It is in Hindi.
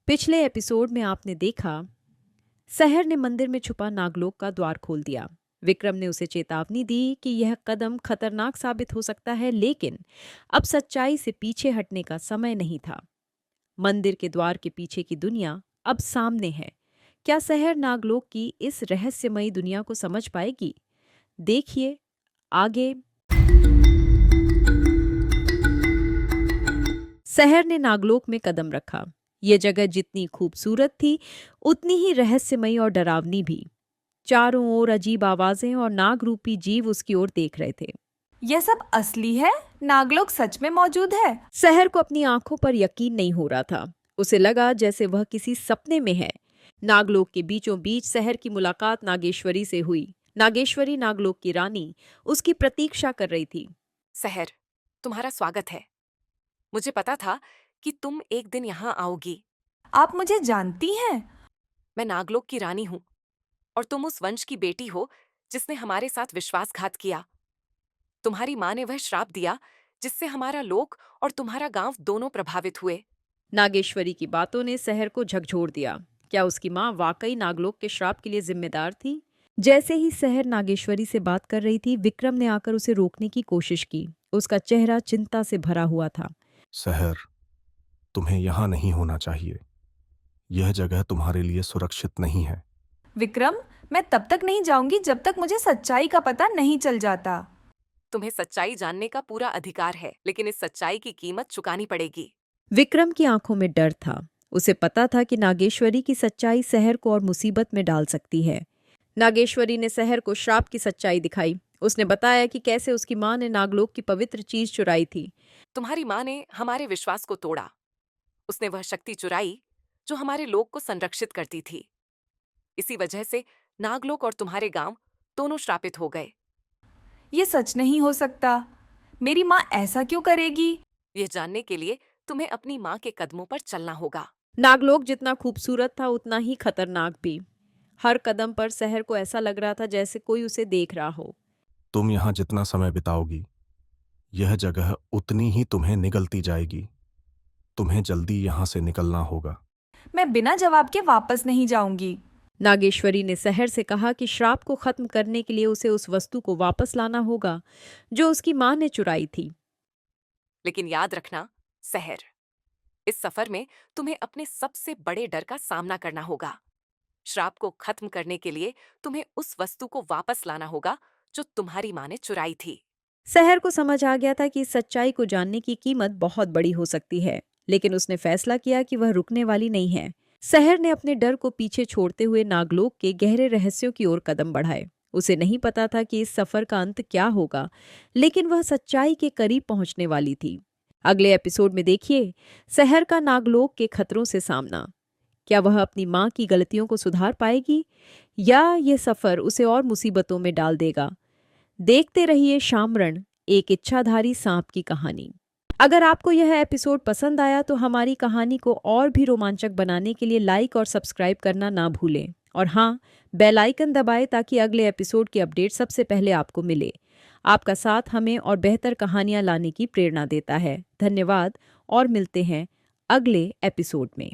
पिछले एपिसोड में आपने देखा, सहर ने मंदिर में छुपा नागलोक का द्वार खोल दिया। विक्रम ने उसे चेतावनी दी कि यह कदम खतरनाक साबित हो सकता है, लेकिन अब सच्चाई से पीछे हटने का समय नहीं था। मंदिर के द्वार के पीछे की दुनिया अब सामने है। क्या सहर नागलोक की इस रहस्यमयी दुनिया को समझ पाएगी? देखिए आगे। सहर ने नागलोक में कदम रखा। ये जगह जितनी खूबसूरत थी, उतनी ही रहस्यमयी और डरावनी भी। चारों ओर अजीब आवाजें और नाग रूपी जीव उसकी ओर देख रहे थे। यह सब असली है? नागलोक सच में मौजूद है? सहर को अपनी आंखों पर यकीन नहीं हो रहा था। उसे लगा जैसे वह किसी सपने में है। नागलोक के बीचों बीच सहर की मुलाकात नागेश्वरी से हुई। नागेश्वरी नागलोक की रानी उसकी प्रतीक्षा कर रही थी। सहर, तुम्हारा स्वागत है। मुझे पता था कि तुम एक दिन यहाँ आओगी। आप मुझे जानती हैं? मैं नागलोक की रानी हूँ और तुम उस वंश की बेटी हो जिसने हमारे साथ विश्वासघात किया। तुम्हारी माँ ने वह श्राप दिया जिससे हमारा लोक और तुम्हारा गांव दोनों प्रभावित हुए। नागेश्वरी की बातों ने सहर को झकझोर दिया। क्या उसकी माँ वाकई नागलोक के श्राप के लिए जिम्मेदार थी? जैसे ही सहर नागेश्वरी से बात कर रही थी, विक्रम ने आकर उसे रोकने की कोशिश की। उसका चेहरा चिंता से भरा हुआ था। सहर, तुम्हें यहाँ नहीं होना चाहिए। यह जगह तुम्हारे लिए सुरक्षित नहीं है। विक्रम, मैं तब तक नहीं जाऊंगी जब तक मुझे सच्चाई का पता नहीं चल जाता। तुम्हें सच्चाई जानने का पूरा अधिकार है, लेकिन इस सच्चाई की कीमत चुकानी पड़ेगी। विक्रम की आंखों में डर था। उसे पता था कि नागेश्वरी की सच्चाई सहर को और मुसीबत में डाल सकती है। नागेश्वरी ने सहर को श्राप की सच्चाई दिखाई। उसने बताया कि कैसे उसकी माँ ने नागलोक की पवित्र चीज चुराई थी। तुम्हारी माँ ने हमारे विश्वास को तोड़ा। उसने वह शक्ति चुराई जो हमारे लोक को संरक्षित करती थी। इसी वजह से नागलोक और तुम्हारे गांव दोनों श्रापित हो गए। ये सच नहीं हो सकता। मेरी माँ ऐसा क्यों करेगी? यह जानने के लिए तुम्हें अपनी माँ के कदमों पर चलना होगा। नागलोक जितना खूबसूरत था, उतना ही खतरनाक भी। हर कदम पर सहर को ऐसा लग रहा था जैसे कोई उसे देख रहा हो। तुम यहाँ जितना समय बिताओगी, यह जगह उतनी ही तुम्हें निगलती जाएगी। तुम्हें जल्दी यहाँ से निकलना होगा। मैं बिना जवाब के वापस नहीं जाऊंगी। नागेश्वरी ने सहर से कहा कि श्राप को खत्म करने के लिए उसे उस वस्तु को वापस लाना होगा जो उसकी माँ ने चुराई थी। लेकिन याद रखना सहर, इस सफर में तुम्हें अपने सबसे बड़े डर का सामना करना होगा। श्राप को खत्म करने के लिए तुम्हें उस वस्तु को वापस लाना होगा जो तुम्हारी माँ ने चुराई थी। सहर को समझ आ गया था कि इस सच्चाई को जानने की कीमत बहुत बड़ी हो सकती है, लेकिन उसने फैसला किया कि वह रुकने वाली नहीं है। सहर ने अपने डर को पीछे छोड़ते हुए नागलोक के गहरे रहस्यों की ओर कदम बढ़ाए। उसे नहीं पता था कि इस सफर का अंत क्या होगा, लेकिन वह सच्चाई के करीब पहुंचने वाली थी। अगले एपिसोड में देखिए सहर का नागलोक के खतरों से सामना। क्या वह अपनी माँ की गलतियों को सुधार पाएगी या यह सफर उसे और मुसीबतों में डाल देगा? देखते रहिए शामरण, एक इच्छाधारी सांप की कहानी। अगर आपको यह एपिसोड पसंद आया तो हमारी कहानी को और भी रोमांचक बनाने के लिए लाइक और सब्सक्राइब करना ना भूलें। और हाँ, बेल आइकन दबाएं ताकि अगले एपिसोड की अपडेट सबसे पहले आपको मिले। आपका साथ हमें और बेहतर कहानियां लाने की प्रेरणा देता है। धन्यवाद और मिलते हैं अगले एपिसोड में।